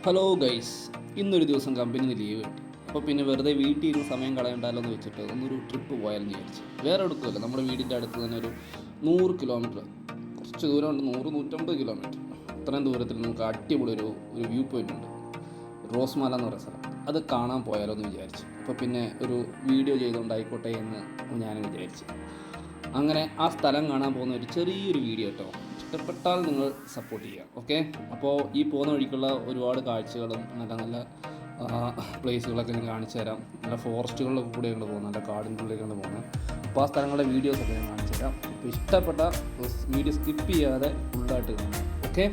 Hello guys, ഇന്നൊരു ദിവസം കമ്പനിയിൽ നിന്ന് ലീവ് കിട്ടി. അപ്പോൾ പിന്നെ വെറുതെ വീട്ടിൽ ഇരുന്ന് സമയം കളയണ്ടല്ലോ എന്ന് വെച്ചിട്ട് ഒന്നൊരു ട്രിപ്പ് പോയാലെന്ന് വിചാരിച്ചു. വേറെ എടുക്കുമല്ലോ, നമ്മുടെ വീടിൻ്റെ അടുത്ത് തന്നെ ഒരു 100 കിലോമീറ്റർ, കുറച്ച് ദൂരമുണ്ട്, 100-150 കിലോമീറ്റർ. അത്രയും ദൂരത്തിൽ നമുക്ക് അടിപൊളി ഒരു വ്യൂ പോയിൻ്റ് ഉണ്ട്, റോസ്മല എന്ന് പറയുന്ന സ്ഥലം. അത് കാണാൻ പോയാലോ എന്ന് വിചാരിച്ചു. അപ്പോൾ പിന്നെ ഒരു വീഡിയോ ചെയ്തുകൊണ്ടായിക്കോട്ടെ എന്ന് ഞാനും വിചാരിച്ചു. അങ്ങനെ ആ സ്ഥലം കാണാൻ പോകുന്ന ഒരു ചെറിയൊരു വീഡിയോ കേട്ടോ. ഇഷ്ടപ്പെട്ടാൽ നിങ്ങൾ സപ്പോർട്ട് ചെയ്യുക, ഓക്കെ. അപ്പോൾ ഈ പോകുന്ന വഴിക്കുള്ള ഒരുപാട് കാഴ്ചകളും നല്ല നല്ല പ്ലേസുകളൊക്കെ ഞാൻ കാണിച്ചു തരാം. നല്ല ഫോറസ്റ്റുകളിൽ കൂടെയാണ് പോകുന്നത്, നല്ല കാടിൻ്റെ ഉള്ളിലേക്കാണ് പോകുന്നത്. അപ്പോൾ ആ സ്ഥലങ്ങളുടെ വീഡിയോസൊക്കെ ഞാൻ കാണിച്ചു തരാം. അപ്പോൾ ഇഷ്ടപ്പെട്ട വീഡിയോ സ്കിപ്പ് ചെയ്യാതെ ഫുള്ളായിട്ട് കാണാം, ഓക്കെ.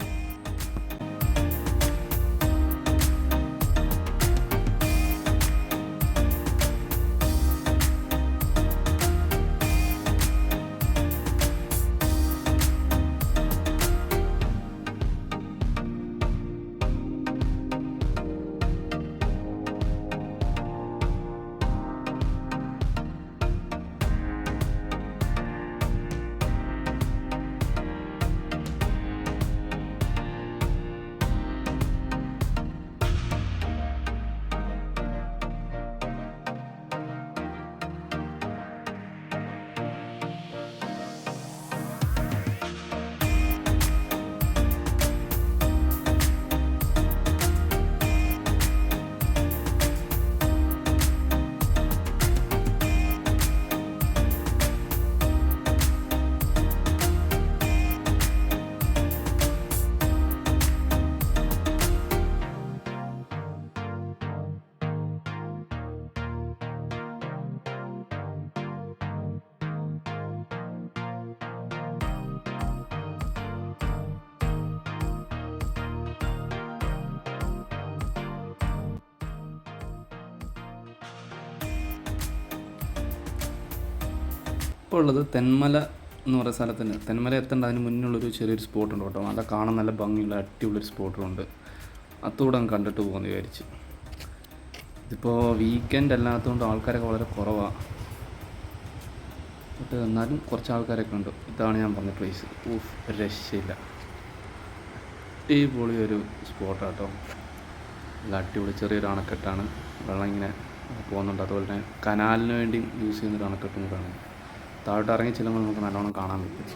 ഇപ്പോൾ ഉള്ളത് തെന്മല എന്ന് പറയുന്ന സ്ഥലത്തിന്. തെന്മല എത്തേണ്ട അതിന് മുന്നുള്ളൊരു ചെറിയൊരു സ്പോട്ടുണ്ട് കേട്ടോ. നല്ല കാണാൻ നല്ല ഭംഗിയുള്ള അടിപൊളിയൊരു സ്പോട്ടുണ്ട്. അതുകൂടെ കണ്ടിട്ട് പോകുമെന്ന് വിചാരിച്ചു. ഇതിപ്പോൾ വീക്കെൻഡ് അല്ലാത്തതുകൊണ്ട് ആൾക്കാരൊക്കെ വളരെ കുറവാണ്. ബട്ട് എന്നാലും കുറച്ച് ആൾക്കാരൊക്കെ ഉണ്ട്. ഇതാണ് ഞാൻ പറഞ്ഞ പ്ലേസ്. രക്ഷയില്ല, അടിപൊളി ഒരു സ്പോട്ടാട്ടോ. നല്ല അടിപൊളി ചെറിയൊരു അണക്കെട്ടാണ്. വെള്ളം ഇങ്ങനെ പോകുന്നുണ്ട്. അതുപോലെ തന്നെ കനാലിന് വേണ്ടി യൂസ് ചെയ്യുന്നൊരു അണക്കെട്ടും കൂടാണ്. താഴോട്ട് ഇറങ്ങി ചെല്ലുമ്പോൾ നമുക്ക് നല്ലോണം കാണാൻ പറ്റും.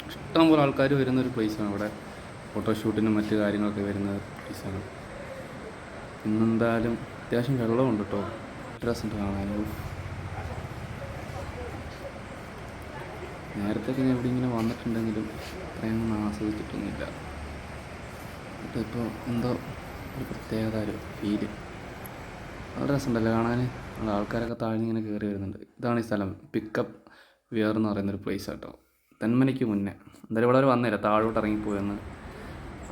ഇഷ്ടംപോലെ ആൾക്കാർ വരുന്നൊരു പ്ലേസാണ് ഇവിടെ. ഫോട്ടോഷൂട്ടിനും മറ്റു കാര്യങ്ങളൊക്കെ വരുന്ന പ്ലേസാണ്. ഇന്നെന്തായാലും അത്യാവശ്യം വെള്ളമുണ്ട് കേട്ടോ. രസമുണ്ട് കാണാൻ. നേരത്തെ ഞാൻ ഇവിടെ ഇങ്ങനെ വന്നിട്ടുണ്ടെങ്കിലും അത്രയൊന്നും ആസ്വദിച്ചിട്ടൊന്നുമില്ല. എന്നിട്ട് ഇപ്പോൾ എന്തോ ഒരു പ്രത്യേകത ഒരു ഫീല്. വളരെ രസമുണ്ടല്ലോ കാണാൻ. ആൾക്കാരൊക്കെ താഴ്ന്ന് ഇങ്ങനെ കയറി വരുന്നുണ്ട്. ഇതാണ് ഈ സ്ഥലം, പിക്കപ്പ് വിയർ എന്ന് പറയുന്നൊരു പ്ലേസ് കേട്ടോ. തെന്മലയ്ക്ക് മുന്നേ എന്തായാലും ഇവിടെ വന്നില്ല, താഴോട്ട് ഇറങ്ങിപ്പോയെന്ന്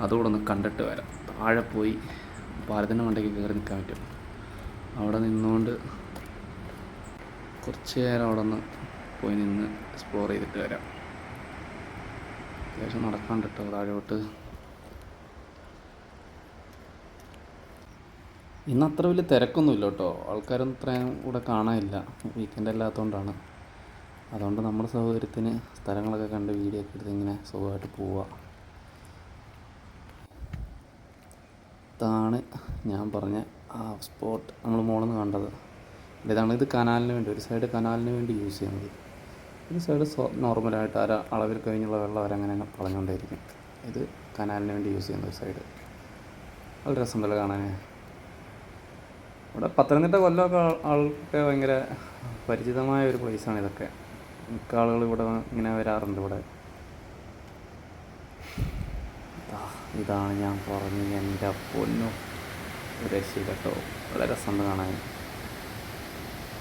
അതുകൂടെ ഒന്ന് കണ്ടിട്ട് വരാം. താഴെ പോയി പാലത്തിൻ്റെ മണ്ടയ്ക്ക് കയറി നിൽക്കാൻ പറ്റും. അവിടെ നിന്നുകൊണ്ട് കുറച്ച് നേരം അവിടെ നിന്ന് പോയി നിന്ന് എക്സ്പ്ലോർ ചെയ്തിട്ട് വരാം. അത്യാവശ്യം നടക്കാണ്ട് കേട്ടോ താഴോട്ട്. ഇന്ന് അത്ര വലിയ തിരക്കൊന്നുമില്ല കേട്ടോ. ആൾക്കാരൊന്നും ഇത്രയും കൂടെ കാണാനില്ല, വീക്കെൻഡ് അല്ലാത്തതുകൊണ്ടാണ്. അതുകൊണ്ട് നമ്മുടെ സൗകര്യത്തിന് സ്ഥലങ്ങളൊക്കെ കണ്ട് വീഡിയോ ഒക്കെ എടുത്ത് ഇങ്ങനെ സുഖമായിട്ട് പോവുക. ഇതാണ് ഞാൻ പറഞ്ഞ ആ സ്പോട്ട് നമ്മൾ മുകളിൽ നിന്ന് കണ്ടത്. ഇതാണ്. ഇത് കനാലിന് വേണ്ടി, ഒരു സൈഡ് കനാലിന് വേണ്ടി യൂസ് ചെയ്യുന്നത്. ഒരു സൈഡ് നോർമലായിട്ട് അളവിൽ കഴിഞ്ഞുള്ള വെള്ളം അവരങ്ങനെ പറഞ്ഞുകൊണ്ടേയിരിക്കും. ഇത് കനാലിന് വേണ്ടി യൂസ് ചെയ്യുന്ന ഒരു സൈഡ്. വളരെ രസമുണ്ടല്ലോ കാണാൻ. ഇവിടെ പത്തനംതിട്ട കൊല്ലമൊക്കെ ആൾക്ക് ഭയങ്കര പരിചിതമായ ഒരു പ്ലേസാണ് ഇതൊക്കെ. മിക്ക ആളുകൾ ഇവിടെ ഇങ്ങനെ വരാറുണ്ട്. ഇവിടെ ഇതാണ് ഞാൻ പറഞ്ഞു, എൻ്റെ പൊന്നു രക്ഷയില്ല കേട്ടോ. വളരെ രസമുണ്ട് കാണാൻ.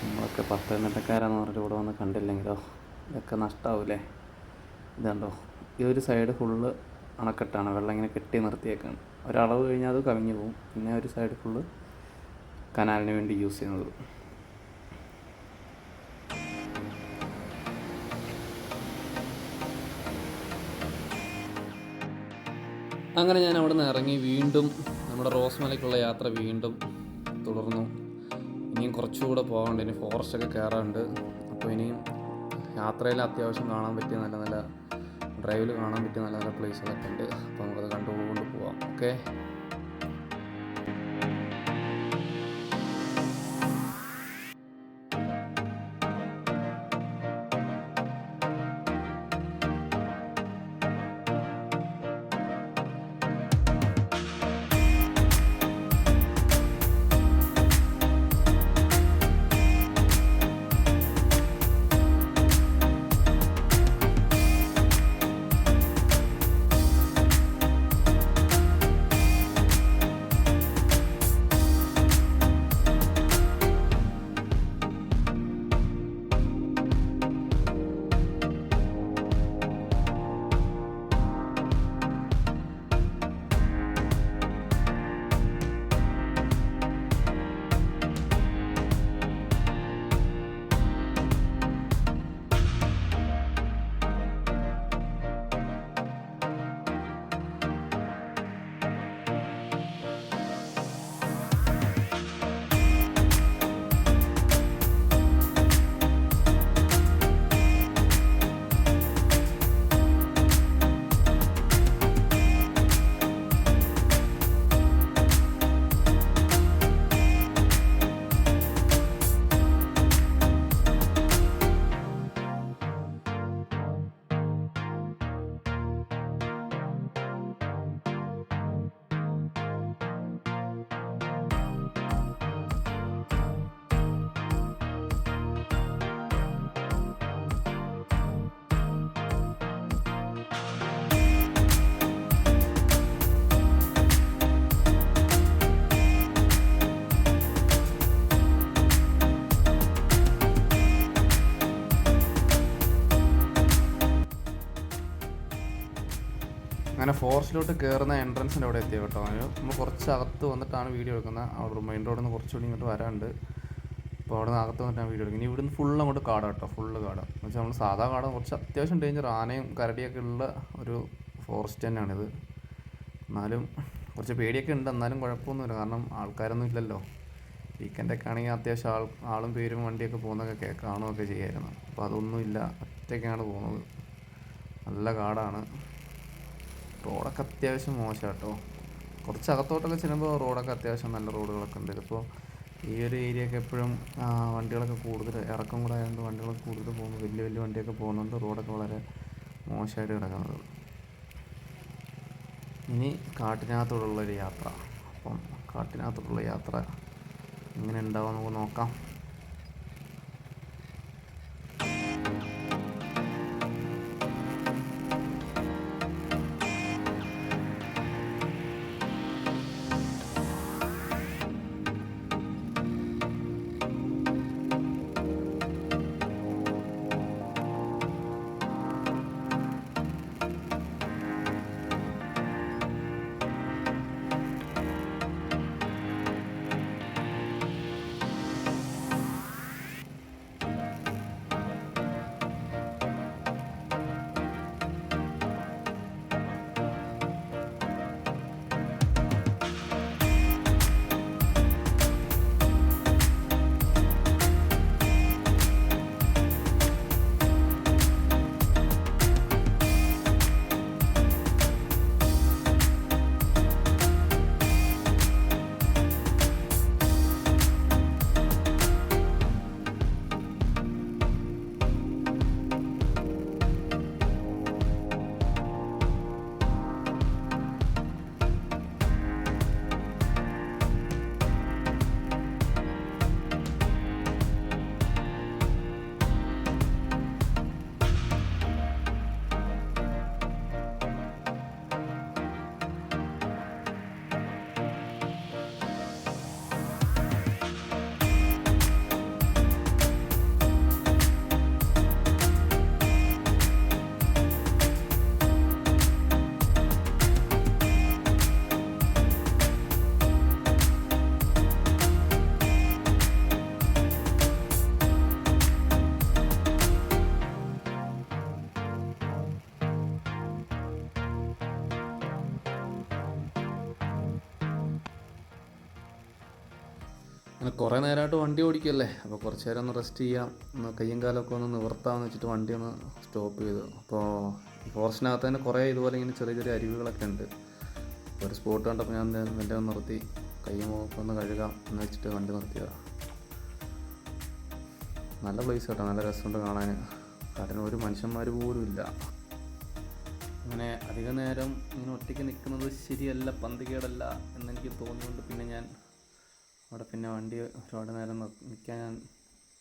നമ്മളൊക്കെ പത്തനംതിട്ടക്കാരാന്ന് പറഞ്ഞിട്ട് ഇവിടെ വന്ന് കണ്ടില്ലെങ്കിലോ ഇതൊക്കെ നഷ്ടമാവില്ലേ. ഇതുണ്ടോ, ഈ ഒരു സൈഡ് ഫുള്ള് അണക്കെട്ടാണ്. വെള്ളം ഇങ്ങനെ കെട്ടി നിർത്തിയേക്കാണ്. ഒരളവ് കഴിഞ്ഞാൽ അത് കവിഞ്ഞു പോകും. പിന്നെ ഒരു സൈഡ് ഫുള്ള് കനാലിന് വേണ്ടി യൂസ് ചെയ്യുന്നത്. അങ്ങനെ ഞാൻ അവിടെ നിന്ന് ഇറങ്ങി വീണ്ടും നമ്മുടെ റോസ്മലയ്ക്കുള്ള യാത്ര വീണ്ടും തുടർന്നു. ഇനിയും കുറച്ചുകൂടെ പോകാനുണ്ട്. ഇനി ഫോറസ്റ്റൊക്കെ കയറാറുണ്ട്. അപ്പോൾ ഇനിയും യാത്രയിൽ അത്യാവശ്യം കാണാൻ പറ്റിയ നല്ല നല്ല ഡ്രൈവിൽ കാണാൻ പറ്റിയ നല്ല നല്ല പ്ലേസുകളൊക്കെ ഉണ്ട്. അപ്പോൾ നമുക്കത് കണ്ടുകൊണ്ട് പോവാം. ഓക്കെ. അങ്ങനെ ഫോറസ്റ്റിലോട്ട് കയറുന്ന എൻട്രൻസിൻ്റെ അവിടെ എത്തിയ കേട്ടോ. നമ്മൾ കുറച്ച് അകത്ത് വന്നിട്ടാണ് വീഡിയോ എടുക്കുന്നത്. അവിടെ മെയിൻ റോഡിൽ നിന്ന് കുറച്ചുകൂടി ഇങ്ങോട്ട് വരാണ്ട്. അപ്പോൾ അവിടെ നിന്ന് അകത്ത് വന്നിട്ടാണ് വീഡിയോ എടുക്കുന്നത്. ഇനി ഇവിടുന്ന് ഫുള്ള് അങ്ങോട്ട് കാടാണ് കേട്ടോ, ഫുള്ള് കാടാണ്. എന്ന് വെച്ചാൽ നമ്മൾ സാധാ കാടാണ്, കുറച്ച് അത്യാവശ്യം ഡേഞ്ചർ, ആനയും കരടിയൊക്കെ ഉള്ള ഒരു ഫോറസ്റ്റ് തന്നെയാണിത്. എന്നാലും കുറച്ച് പേടിയൊക്കെ ഉണ്ട്, എന്നാലും കുഴപ്പമൊന്നുമില്ല, കാരണം ആൾക്കാരൊന്നും ഇല്ലല്ലോ. വീക്കെൻഡൊക്കെ ആണെങ്കിൽ അത്യാവശ്യം ആളും പേരും വണ്ടിയൊക്കെ പോകുന്നതൊക്കെ കാണുകയൊക്കെ ചെയ്യായിരുന്നു. അപ്പോൾ അതൊന്നുമില്ല, ഒറ്റയ്ക്കാണ് പോകുന്നത്. നല്ല കാടാണ്. റോഡൊക്കെ അത്യാവശ്യം മോശം കേട്ടോ. കുറച്ച് അകത്തോട്ടൊക്കെ ചെല്ലുമ്പോൾ റോഡൊക്കെ അത്യാവശ്യം നല്ല റോഡുകളൊക്കെ ഉണ്ട്. ഇതിപ്പോൾ ഈ ഒരു ഏരിയയൊക്കെ എപ്പോഴും വണ്ടികളൊക്കെ കൂടുതൽ ഇറക്കം കൂടെ ആയതുകൊണ്ട് വണ്ടികളൊക്കെ കൂടുതൽ പോകുന്നു, വലിയ വലിയ വണ്ടിയൊക്കെ പോകുന്നുണ്ട്. റോഡൊക്കെ വളരെ മോശമായിട്ട് കിടക്കുന്നത്. ഇനി കാട്ടിനകത്തോടുള്ളൊരു യാത്ര. അപ്പം കാട്ടിനകത്തോടുള്ള യാത്ര എങ്ങനെ ഉണ്ടാവും നമുക്ക് നോക്കാം. അങ്ങനെ കുറേ നേരമായിട്ട് വണ്ടി ഓടിക്കല്ലേ, അപ്പോൾ കുറച്ച് നേരം ഒന്ന് റെസ്റ്റ് ചെയ്യാം, ഒന്ന് കയ്യും കാലമൊക്കെ ഒന്ന് നിവർത്താമെന്ന് വെച്ചിട്ട് വണ്ടി ഒന്ന് സ്റ്റോപ്പ് ചെയ്തു. അപ്പോൾ ഈ ഫോറസ്റ്റിനകത്ത് തന്നെ കുറേ ഇതുപോലെ ഇങ്ങനെ ചെറിയ ചെറിയ അരുവികളൊക്കെ ഉണ്ട്. ഒരു സ്പോട്ട് കണ്ടപ്പോൾ ഞാൻ മെല്ലെ ഒന്ന് നിർത്തി, കയ്യും മുഖമൊക്കെ ഒന്ന് കഴുകാം എന്ന് വെച്ചിട്ട് വണ്ടി നിർത്തിയതാണ്. നല്ല പ്ലേസ് കേട്ടോ, നല്ല രസമുണ്ട് കാണാൻ. കാരണം ഒരു മനുഷ്യന്മാർ പോലും ഇല്ല. അങ്ങനെ അധിക നേരം ഇങ്ങനെ ഒറ്റയ്ക്ക് നിൽക്കുന്നത് ശരിയല്ല, പന്തികേടല്ല എന്നെനിക്ക് തോന്നിയുകൊണ്ട് പിന്നെ ഞാൻ അവിടെ പിന്നെ വണ്ടി ഒരുപാട് നേരം നിൽക്കാൻ ഞാൻ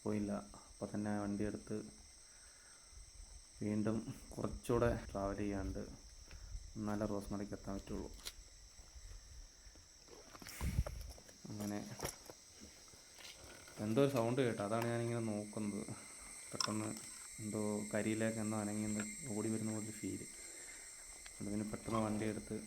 പോയില്ല. അപ്പോൾ തന്നെ വണ്ടി എടുത്ത് വീണ്ടും കുറച്ചുകൂടെ ട്രാവൽ ചെയ്യാണ്ട് എന്നാലേ റോസ്മലയ്ക്ക് എത്താൻ പറ്റുള്ളൂ. അങ്ങനെ എന്തോ ഒരു സൗണ്ട് കേട്ടോ, അതാണ് ഞാനിങ്ങനെ നോക്കുന്നത്. പെട്ടെന്ന് എന്തോ കരിയിലേക്ക് എന്തോ അനങ്ങി ഓടി വരുന്ന പോലൊരു ഫീല്. അതിന് പെട്ടെന്ന് വണ്ടി എടുത്ത്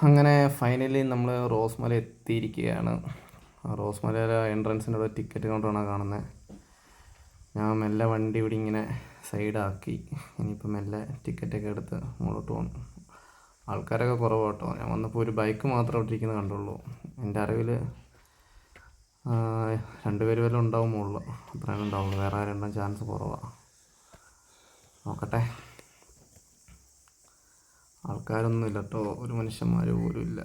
അങ്ങനെ ഫൈനലി നമ്മൾ റോസ്മല എത്തിയിരിക്കുകയാണ്. റോസ്മലയിലെ എൻട്രൻസിൻ്റെ ടിക്കറ്റ് കൗണ്ടറാണ് കാണുന്നത്. ഞാൻ മെല്ലെ വണ്ടി ഇവിടെ ഇങ്ങനെ സൈഡാക്കി. ഇനിയിപ്പോൾ മെല്ലെ ടിക്കറ്റൊക്കെ എടുത്ത് മുകളിലോട്ട് പോകണം. ആൾക്കാരൊക്കെ കുറവ് കേട്ടോ. ഞാൻ വന്നപ്പോൾ ഒരു ബൈക്ക് മാത്രം ഇട്ടിരിക്കുന്നത് കണ്ടുള്ളൂ. എൻ്റെ അറിവിൽ 2 പേര് വല്ലതും ഉണ്ടാവും മുകളിൽ. അത്രയും ഉണ്ടാവുള്ളൂ. വേറെ ആരുണ്ടാവും ചാൻസ് കുറവാണ്. നോക്കട്ടെ. ആൾക്കാരൊന്നും ഇല്ല കേട്ടോ. ഒരു മനുഷ്യന്മാർ പോലും ഇല്ല.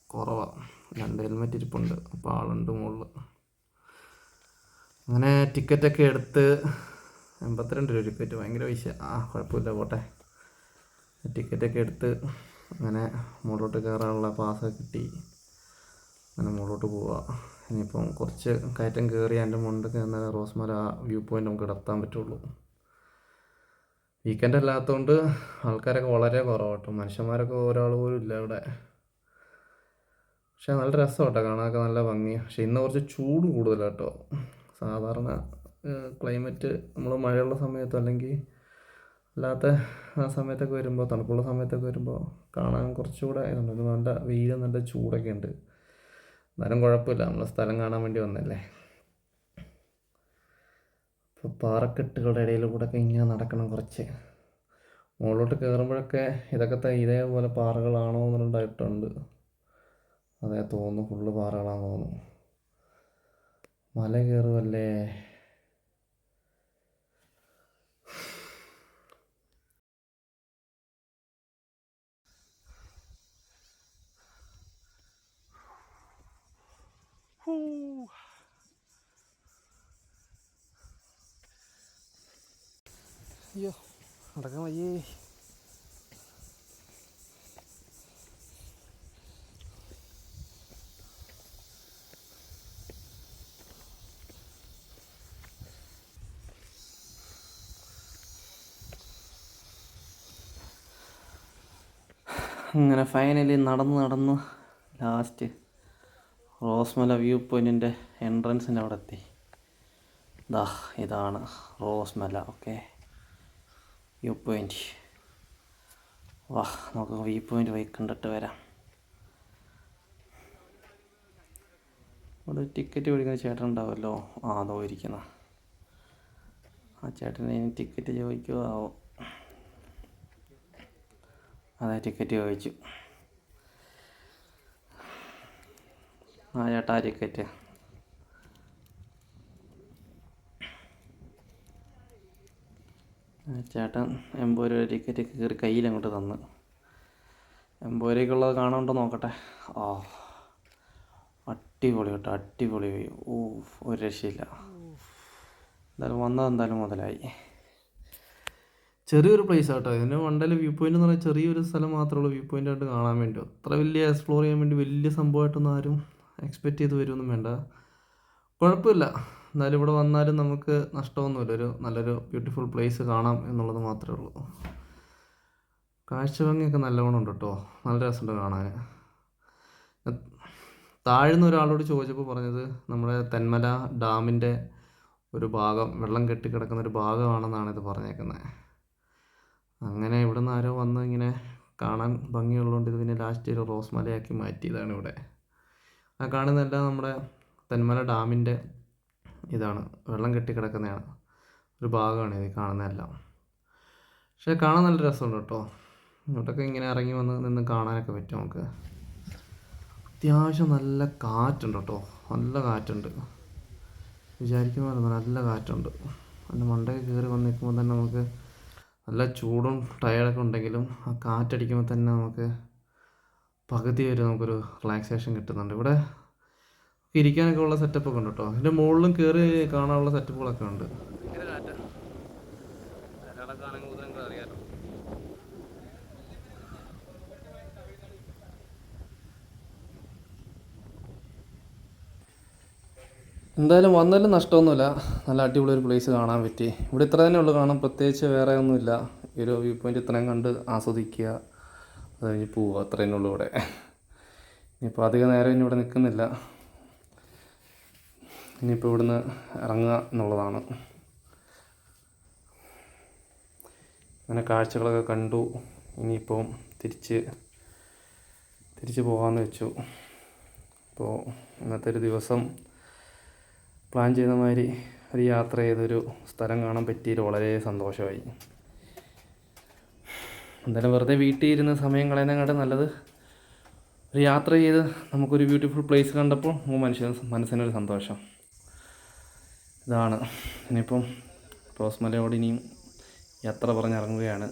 കുറവാണ്. 2 ഹെൽമെറ്റ് ഇരിപ്പുണ്ട്. അപ്പോൾ ആളുണ്ട് മുകളിൽ. അങ്ങനെ ടിക്കറ്റൊക്കെ എടുത്ത് 82 രൂപ ടിക്കറ്റ്. ഭയങ്കര പൈസ. കുഴപ്പമില്ല, പോട്ടെ. ടിക്കറ്റൊക്കെ എടുത്ത് അങ്ങനെ മുകളിലോട്ട് കയറാനുള്ള പാസ്സൊക്കെ കിട്ടി. അങ്ങനെ മുകളിലോട്ട് പോവുക. ഇനിയിപ്പം കുറച്ച് കയറ്റം കയറി അതിൻ്റെ മുകളിൽ കയറുന്ന റോസ്മല വ്യൂ പോയിൻ്റ് നമുക്ക് നടത്താൻ പറ്റുള്ളൂ. വീക്കെൻഡ് അല്ലാത്തതുകൊണ്ട് ആൾക്കാരൊക്കെ വളരെ കുറവാട്ടോ. മനുഷ്യന്മാരൊക്കെ ഒരാൾ പോലും ഇല്ല ഇവിടെ. പക്ഷേ നല്ല രസം കേട്ടോ, കാണാനൊക്കെ നല്ല ഭംഗി. പക്ഷേ ഇന്ന് കുറച്ച് ചൂട് കൂടുതലാണ് കേട്ടോ. സാധാരണ ക്ലൈമറ്റ് നമ്മൾ മഴയുള്ള സമയത്ത് അല്ലെങ്കിൽ അല്ലാത്ത ആ സമയത്തൊക്കെ വരുമ്പോൾ, തണുപ്പുള്ള സമയത്തൊക്കെ വരുമ്പോൾ കാണാൻ കുറച്ചുകൂടെ ഇതുണ്ട്. നല്ല വെയിൽ, നല്ല ചൂടൊക്കെ ഉണ്ട്. എന്നാലും കുഴപ്പമില്ല, നമ്മൾ സ്ഥലം കാണാൻ വേണ്ടി വന്നല്ലേ. ഇപ്പോൾ പാറക്കെട്ടുകളുടെ ഇടയിൽ കൂടെ ഒക്കെ ഇങ്ങനെ നടക്കണം. കുറച്ച് മുകളിലോട്ട് കയറുമ്പോഴൊക്കെ ഇതേപോലെ പാറകളാണോ എന്നുണ്ടായിട്ടുണ്ട്. അതേ തോന്നുന്നു, ഫുള്ള് പാറകളാണെന്ന് തോന്നുന്നു. മല കയറുമല്ലേ. അയ്യോ, നടക്കാൻ വയ്യേ. അങ്ങനെ ഫൈനലി നടന്ന് ലാസ്റ്റ് റോസ്മല വ്യൂ പോയിൻറ്റിൻ്റെ എൻട്രൻസിൻ്റെ അവിടെ എത്തി. ഇതാണ് റോസ്മല. Okay, view point. നമുക്ക് വ്യൂ പോയിൻറ്റ് പോയി കണ്ടിട്ട് വരാം. ഇവിടെ ടിക്കറ്റ് മേടിക്കുന്ന ചേട്ടൻ ഉണ്ടാവുമല്ലോ. അതോ ഇരിക്കുന്ന ആ ചേട്ടനെ ടിക്കറ്റ് ചോദിക്കുമോ ആവോ. അതെ, ടിക്കറ്റ് ചോദിച്ചു. ചേട്ടാ ടിക്കറ്റ്. ചേട്ടൻ 80 രൂപ ടിക്കറ്റ് കയറി കയ്യിലങ്ങോട്ട് തന്ന്. 80 രൂപയ്ക്കുള്ളത് കാണുന്നുണ്ടോ നോക്കട്ടെ. അടിപൊളി കേട്ടോ, അടിപൊളി. ഒരു രക്ഷയില്ല. എന്തായാലും മുതലായി. ചെറിയൊരു പ്ലേസ് ആട്ടോ. ഇതിന് വണ്ടയിൽ വ്യൂ പോയിൻ്റ് എന്ന് പറഞ്ഞാൽ ചെറിയൊരു സ്ഥലം മാത്രമേ ഉള്ളൂ വ്യൂ പോയിൻ്റ് ആയിട്ട് കാണാൻ വേണ്ടി. അത്ര വലിയ എക്സ്പ്ലോർ ചെയ്യാൻ വേണ്ടി വലിയ സംഭവമായിട്ടൊന്നും ആരും എക്സ്പെക്റ്റ് ചെയ്ത് വരുമൊന്നും വേണ്ട. കുഴപ്പമില്ല. എന്നാലും ഇവിടെ വന്നാലും നമുക്ക് നഷ്ടമൊന്നുമില്ല. ഒരു നല്ലൊരു ബ്യൂട്ടിഫുൾ പ്ലേസ് കാണാം എന്നുള്ളത് മാത്രമേ ഉള്ളൂ. കാഴ്ച ഭംഗിയൊക്കെ നല്ലവണ്ണം ഉണ്ട് കേട്ടോ. നല്ല രസമുണ്ട് കാണാൻ. താഴ്ന്ന ഒരാളോട് ചോദിച്ചപ്പോൾ പറഞ്ഞത് നമ്മുടെ തെന്മല ഡാമിൻ്റെ ഒരു ഭാഗം, വെള്ളം കെട്ടിക്കിടക്കുന്ന ഒരു ഭാഗമാണെന്നാണ് ഇത് പറഞ്ഞേക്കുന്നത്. അങ്ങനെ ഇവിടെ നിന്ന് ആരോ വന്ന് ഇങ്ങനെ കാണാൻ ഭംഗിയുള്ളതുകൊണ്ട് ഇത് പിന്നെ ലാസ്റ്റ് ഒരു റോസ്മലയാക്കി മാറ്റിയതാണ് ഇവിടെ. ആ കാണുന്നതെല്ലാം നമ്മുടെ തെന്മല ഡാമിൻ്റെ ഇതാണ്, വെള്ളം കെട്ടിക്കിടക്കുന്നതാണ് ഒരു ഭാഗമാണ് ഇത് കാണുന്നതെല്ലാം. പക്ഷേ കാണാൻ നല്ല രസമുണ്ട് കേട്ടോ. ഇങ്ങോട്ടൊക്കെ ഇങ്ങനെ ഇറങ്ങി വന്ന് നിന്ന് കാണാനൊക്കെ പറ്റും നമുക്ക്. അത്യാവശ്യം നല്ല കാറ്റുണ്ട് കേട്ടോ, നല്ല കാറ്റുണ്ട്. വിചാരിക്കുന്ന നല്ല കാറ്റുണ്ട്. അതിൻ്റെ മണ്ടയ്ക്ക് കയറി വന്ന് നിൽക്കുമ്പോൾ തന്നെ നമുക്ക് നല്ല ചൂടും ടയർഡൊക്കെ ഉണ്ടെങ്കിലും ആ കാറ്റടിക്കുമ്പോൾ തന്നെ നമുക്ക് പകുതി വരെ നമുക്കൊരു റിലാക്സേഷൻ കിട്ടുന്നുണ്ട്. ഇവിടെ ഇരിക്കാനൊക്കെ ഉള്ള സെറ്റപ്പൊക്കെ ഉണ്ട് കേട്ടോ. ഇതിൻ്റെ മുകളിലും കയറി കാണാനുള്ള സെറ്റപ്പുകളൊക്കെ ഉണ്ട്. എന്തായാലും വന്നാലും നഷ്ടമൊന്നുമില്ല. നല്ല അടിപൊളി ഒരു പ്ലേസ് കാണാൻ പറ്റി. ഇവിടെ ഇത്ര തന്നെ ഉള്ളു കാണാൻ, പ്രത്യേകിച്ച് വേറെ ഒന്നുമില്ല. ഈ ഒരു വ്യൂ പോയിൻ്റ് ഇത്രയും കണ്ട് ആസ്വദിക്കുക, അത് കഴിഞ്ഞ് പോവുക, അത്ര തന്നെ ഉള്ളൂ ഇവിടെ. ഇനിയിപ്പോൾ അധികം നേരം ഇനി ഇവിടെ നിൽക്കുന്നില്ല. ഇനിയിപ്പോൾ ഇവിടുന്ന് ഇറങ്ങുക എന്നുള്ളതാണ്. അങ്ങനെ കാഴ്ചകളൊക്കെ കണ്ടു. ഇനിയിപ്പോൾ തിരിച്ച് പോകാമെന്ന് വെച്ചു. അപ്പോൾ ഇന്നത്തെ ഒരു ദിവസം പ്ലാൻ ചെയ്യുന്ന മാതിരി ഒരു യാത്ര ചെയ്തൊരു സ്ഥലം കാണാൻ പറ്റിയതിൽ വളരെ സന്തോഷമായി. എന്തായാലും വെറുതെ വീട്ടിൽ ഇരുന്ന് സമയം കളയുന്നതിനെക്കാട്ടും നല്ലത് ഒരു യാത്ര ചെയ്ത് നമുക്കൊരു ബ്യൂട്ടിഫുൾ പ്ലേസ് കണ്ടപ്പോൾ മനസ്സിനൊരു സന്തോഷം. ഇതാണ്. ഇനിയിപ്പം റോസ് മലയോട് ഇനിയും യാത്ര പറഞ്ഞിറങ്ങുകയാണ്.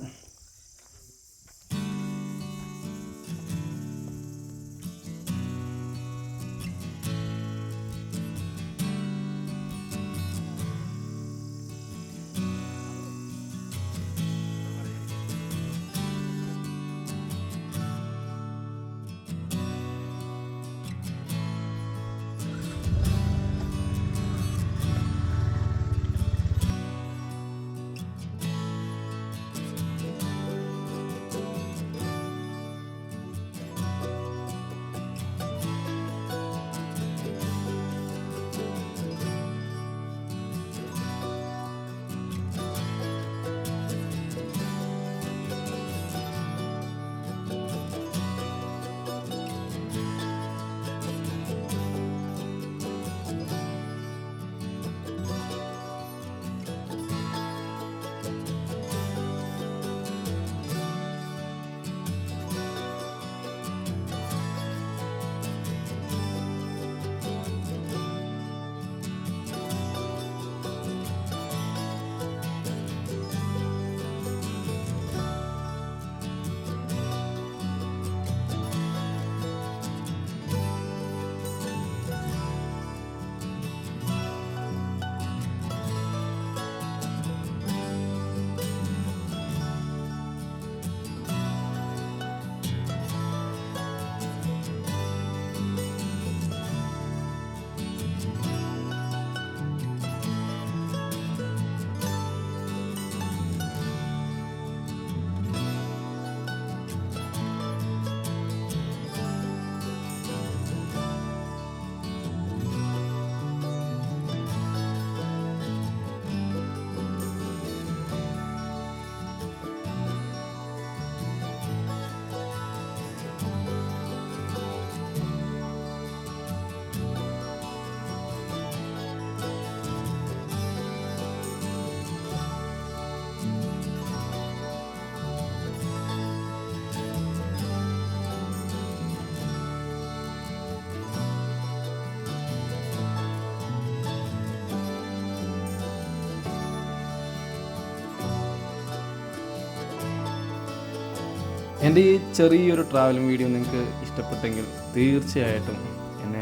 എൻ്റെ ഈ ചെറിയൊരു ട്രാവലിംഗ് വീഡിയോ നിങ്ങൾക്ക് ഇഷ്ടപ്പെട്ടെങ്കിൽ തീർച്ചയായിട്ടും എന്നെ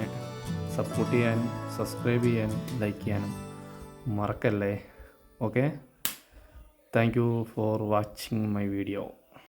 സപ്പോർട്ട് ചെയ്യാനും സബ്സ്ക്രൈബ് ചെയ്യാനും ലൈക്ക് ചെയ്യാനും മറക്കല്ലേ. Okay, thank you for watching my video.